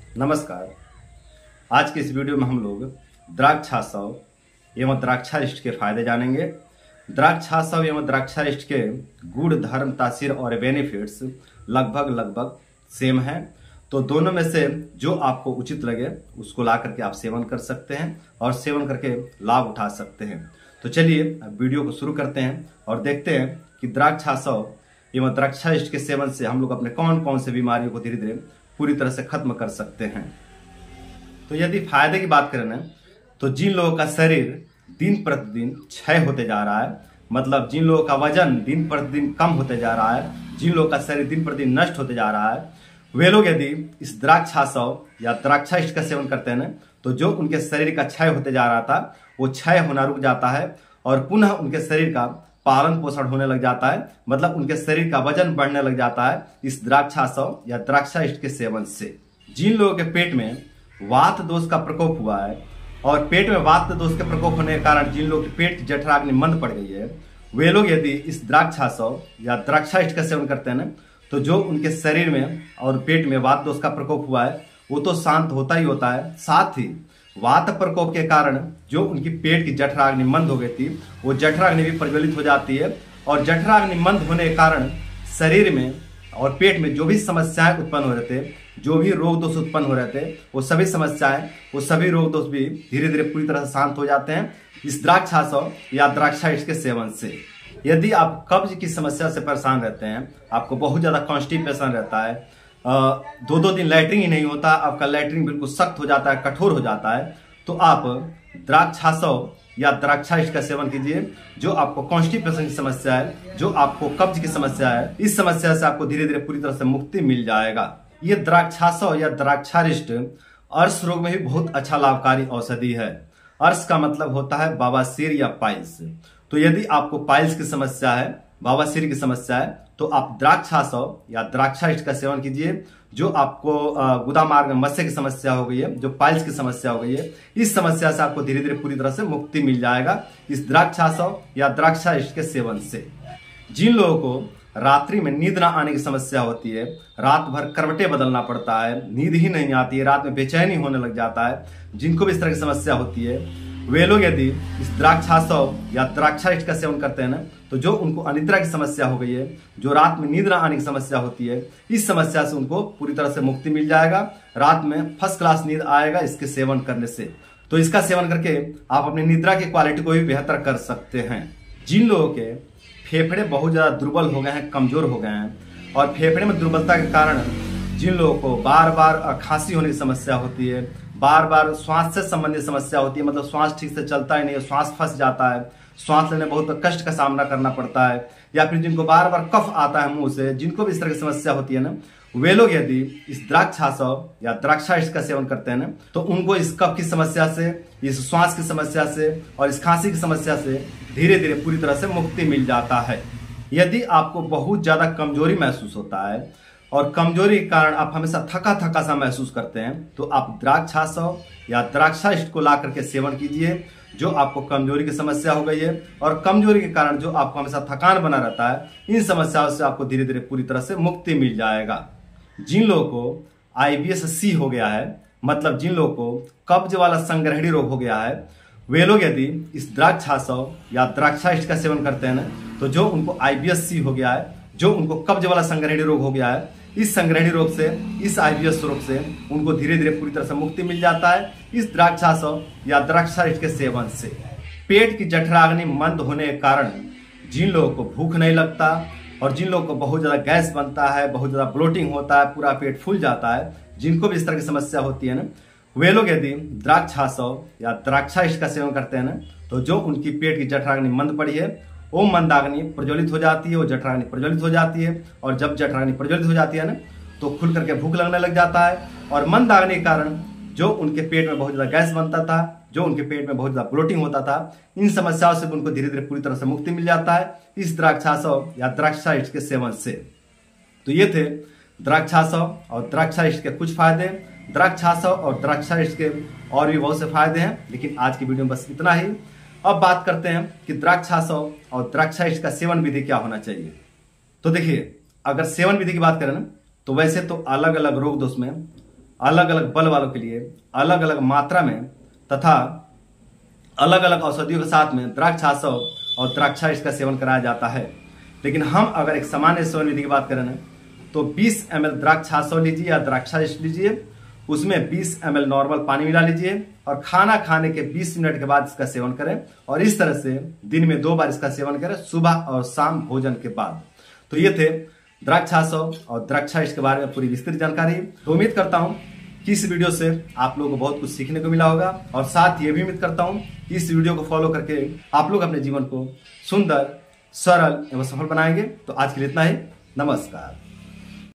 नमस्कार। आज के इस वीडियो में हम लोग द्राक्षाशव एवं द्राक्षारिष्ट के फायदे जानेंगे। द्राक्षाशव एवं द्राक्षारिष्ट के गुण, धर्म, तासीर और बेनिफिट्स लगभग सेम हैं, तो दोनों में से जो आपको उचित लगे उसको ला करके आप सेवन कर सकते हैं और सेवन करके लाभ उठा सकते हैं। तो चलिए अब वीडियो को शुरू करते हैं और देखते हैं कि द्राक्षाशव एवं द्राक्षारिष्ट के सेवन से हम लोग अपने कौन कौन से बीमारियों को धीरे धीरे पूरी तरह से खत्म कर सकते हैं। तो यदि फायदे की बात करें ना, तो जिन लोगों का शरीर दिन प्रतिदिन क्षय होते जा रहा है, मतलब जिन लोगों का वजन दिन प्रतिदिन कम होते जा रहा है, जिन लोगों का शरीर दिन प्रतिदिन नष्ट होते जा रहा है, वे लोग यदि इस द्राक्षाशव या द्राक्षारिष्ट का सेवन करते हैं ना, तो जो उनके शरीर का क्षय होते जा रहा था वो क्षय होना रुक जाता है और पुनः उनके शरीर का पालन पोषण होने लग जाता है, मतलब उनके शरीर का वजन बढ़ने लग जाता है इस द्राक्षाशव या द्राक्षारिष्ट के सेवन से। जिन लोगों के पेट में वात दोष का प्रकोप हुआ है और पेट में वात दोष के प्रकोप होने के कारण जिन लोगों के पेट की जठराग्नि मंद पड़ गई है, वे लोग यदि इस द्राक्षाशव या द्राक्षारिष्ट का सेवन करते हैं ना, तो जो उनके शरीर में और पेट में वात दोष का प्रकोप हुआ है वो तो शांत होता ही होता है, साथ ही वात प्रकोप के कारण जो उनकी पेट की जठराग्नि मंद हो गई थी वो जठराग्नि भी प्रज्वलित हो जाती है और जठराग्नि मंद होने के कारण शरीर में और पेट में जो भी समस्याएं उत्पन्न हो रहे थे, जो भी रोग दोष उत्पन्न हो रहे थे, वो सभी समस्याएं, वो सभी रोग दोष भी धीरे धीरे पूरी तरह से शांत हो जाते हैं इस द्राक्षाशव या द्राक्षारिष्ट के सेवन से। यदि आप कब्ज की समस्या से परेशान रहते हैं, आपको बहुत ज्यादा कॉन्स्टिपेशन रहता है, 2-2 दिन लैट्रिन ही नहीं होता, आपका लैट्रिन बिल्कुल सख्त हो जाता है, कठोर हो जाता है, तो आप द्राक्षाशव या द्राक्षारिष्ट का सेवन कीजिए। जो आपको कॉन्स्टिपेशन की समस्या है, जो आपको कब्ज की समस्या है, इस समस्या से आपको धीरे धीरे पूरी तरह से मुक्ति मिल जाएगा। ये द्राक्षाशव या द्राक्षारिष्ट अर्श रोग में भी बहुत अच्छा लाभकारी औषधि है। अर्श का मतलब होता है बवासीर या पाइल्स। तो यदि आपको पाइल्स की समस्या है, बवासीर की समस्या है, तो आप द्राक्षाशव या द्राक्षारिष्ट का सेवन कीजिए। जो आपको गुदामार्ग में मत्स्य की समस्या हो गई है, जो पाइल्स की समस्या हो गई है, इस समस्या से आपको धीरे धीरे पूरी तरह से मुक्ति मिल जाएगा इस द्राक्षाशव या द्राक्षारिष्ट के सेवन से। जिन लोगों को रात्रि में नींद ना आने की समस्या होती है, रात भर करवटें बदलना पड़ता है, नींद ही नहीं आती है, रात में बेचैनी होने लग जाता है, जिनको भी इस तरह की समस्या होती है, वे लोग यदि इस द्राक्षाशव या द्राक्षारिष्ट का सेवन करते हैं ना, तो जो उनको अनिद्रा की समस्या हो गई है, जो रात में नींद न आने की समस्या होती है, इस समस्या से उनको पूरी तरह से मुक्ति मिल जाएगा। रात में फर्स्ट क्लास नींद आएगा इसके सेवन करने से। तो इसका सेवन करके आप अपनी निद्रा की क्वालिटी को भी बेहतर कर सकते हैं। जिन लोगों के फेफड़े बहुत ज्यादा दुर्बल हो गए हैं, कमजोर हो गए हैं, और फेफड़े में दुर्बलता के कारण जिन लोगों को बार बार खांसी होने की समस्या होती है, बार बार श्वास से संबंधित समस्या होती है, मतलब श्वास ठीक से चलता ही नहीं है, श्वास फंस जाता है, श्वास लेने बहुत कष्ट का सामना करना पड़ता है, या फिर जिनको बार बार कफ आता है मुंह से, जिनको भी इस तरह की समस्या होती है ना, वे लोग यदि इस द्राक्षाशव या द्राक्षारिष्ट का सेवन करते हैं ना, तो उनको इस कफ की समस्या से, इस श्वास की समस्या से और इस खांसी की समस्या से धीरे धीरे पूरी तरह से मुक्ति मिल जाता है। यदि आपको बहुत ज्यादा कमजोरी महसूस होता है और कमजोरी के कारण आप हमेशा थका थका सा महसूस करते हैं, तो आप द्राक्षाशव या द्राक्षारिष्ट को ला करके सेवन कीजिए। जो आपको कमजोरी की समस्या हो गई है और कमजोरी के कारण जो आपको हमेशा थकान बना रहता है, इन समस्याओं से आपको धीरे धीरे पूरी तरह से मुक्ति मिल जाएगा। जिन लोगों को IBS-C हो गया है, मतलब जिन लोगों को कब्ज वाला संग्रहणी रोग हो गया है, वे लोग यदि इस द्राक्षाशव या द्राक्षारिष्ट का सेवन करते हैं ना, तो जो उनको IBS-C हो गया है, जो उनको कब्ज वाला संग्रहणी रोग हो गया है, इस संग्रहणी रोग से, इस IBS रोग से उनको धीरे धीरे पूरी तरह से मुक्ति मिल जाता है इस द्राक्षाशव या द्राक्षारिष्ट के सेवन से। पेट की जठराग्नि मंद होने के कारण जिन लोगों को भूख नहीं लगता और जिन लोगों को बहुत ज्यादा गैस बनता है, बहुत ज्यादा ब्लोटिंग होता है, पूरा पेट फूल जाता है, जिनको भी इस तरह की समस्या होती है ना, वे लोग यदि द्राक्षाशव या द्राक्षारिष्ट का सेवन करते हैं ना, तो जो उनकी पेट की जठराग्नि मंद पड़ी है वो मंदाग्नि प्रज्वलित हो जाती है, वो जठराग्नि प्रज्वलित हो जाती है, और जब जठराग्नि प्रज्वलित हो जाती है ना, तो खुल करके भूख लगने लग जाता है। और मंदाग्नि के कारण जो उनके पेट में बहुत ज्यादा गैस बनता था, जो उनके पेट में बहुत ज्यादा ब्लोटिंग होता था, इन समस्याओं से उनको धीरे धीरे पूरी तरह से मुक्ति मिल जाता है इस द्राक्षाशव या द्राक्षारिष्ट के सेवन से। तो ये थे द्राक्षाशव और द्राक्षारिष्ट के कुछ फायदे। द्राक्षाशव और द्राक्षारिष्ट के और भी बहुत से फायदे हैं, लेकिन आज की वीडियो में बस इतना ही। अब बात करते हैं कि द्राक्षाशव और द्राक्षारिष्ट का सेवन विधि क्या होना चाहिए। तो देखिए, अगर सेवन विधि की बात करें ना, तो वैसे तो अलग अलग रोग दोष में अलग अलग बल वालों के लिए अलग अलग मात्रा में तथा अलग अलग औषधियों के साथ में द्राक्षाशव और द्राक्षा इसका सेवन कराया जाता है। लेकिन हम अगर एक सामान्य सेवन विधि की बात करें ना, तो 20 ml द्राक्षाशव लीजिए या द्राक्षा लीजिए, उसमें 20 ml नॉर्मल पानी मिला लीजिए और खाना खाने के 20 मिनट के बाद इसका सेवन करें। और इस तरह से दिन में 2 बार इसका सेवन करें, सुबह और शाम भोजन के बाद। तो ये थे द्राक्षाशव और द्राक्षा के बारे में पूरी विस्तृत जानकारी। तो उम्मीद करता हूं कि इस वीडियो से आप लोगों को बहुत कुछ सीखने को मिला होगा और साथ ये भी उम्मीद करता हूं कि इस वीडियो को फॉलो करके आप लोग अपने जीवन को सुंदर, सरल एवं सफल बनाएंगे। तो आज के लिए इतना ही। नमस्कार।